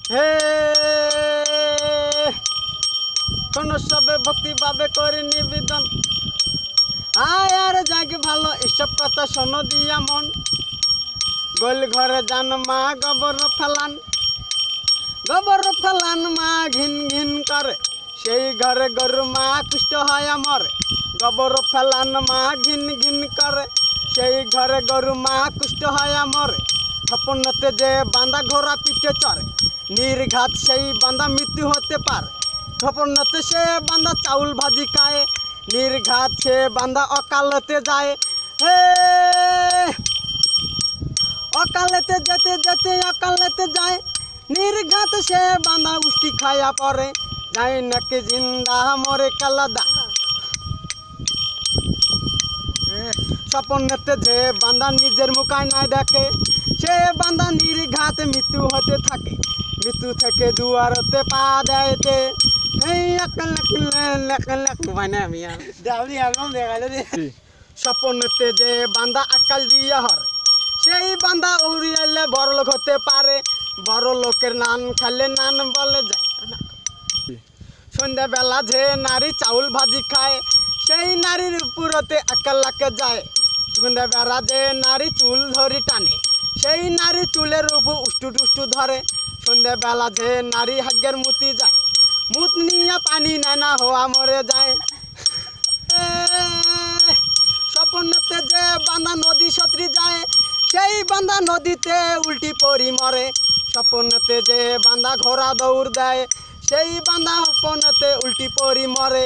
হে কোন সবে ভক্তি ভাবে করে নিবেদন আয় আর জাগে ভালো এসব কথা শোনো দিয়া মন গোল ঘরে যান মা গোবর ফেলান মা ঘিন ঘিন করে সেই ঘরে গরু মা কুষ্ঠ হয় আমার গোবর ফেলান মা ঘিন ঘিন করে সেই ঘরে গরু মা কুষ্ঠ হয় আমার স্বপ্নতে যে বাঁধা ঘোড়া পিঠে চড়ে নির্ঘাত সেই বাঁধা মৃত্যু হতে পারে স্বপ্নতে সে বাঁধা চাউল ভাজি খায় নির্ঘাত সে বাঁধা অকালতে যায় হে অকালেতে যেতে যেতে অকালেতে যায় নির্ঘাত সে বাঁধা উষ্টি খায়া পরে যায় নাকি জিন্দা মরে কালাদা স্বপ্নেতে যে বাঁধা নিজের মুখায় নাই দেখে সে বাঁধা নির্ঘাত মৃত্যু হতে থাকে মৃত্যু থেকে দুয়ারতে পা দেয়তে স্বপ্নেতে যে বাঁধা আকাশ দিয়া হরে সেই বাঁধা উড়িয়ালে বড় লোক হতে পারে বড় লোকের নান খালে নান বলে যায় সন্ধ্যাবেলা যে নারী চাউল ভাজি খায় সেই নারীর উপরতে একালাকে যায় সন্ধ্যাবেলা যে নারী চুল ধরি টানে সেই নারী চুলের উপর উষ্টু টুষ্টু ধরে সন্ধ্যাবেলা যে নারী হাগ্যের মুতি যায় মুত নিয়ে পানি নেয় না হওয়া মরে যায় স্বপ্নতে যে বাঁধা নদী সত্রী যায় সেই বাঁধা নদীতে উল্টি পরি মরে স্বপ্নতে যে বাঁধা ঘোড়া দৌড় দেয় সেই বাঁধা স্বপ্নতে উল্টি পরি মরে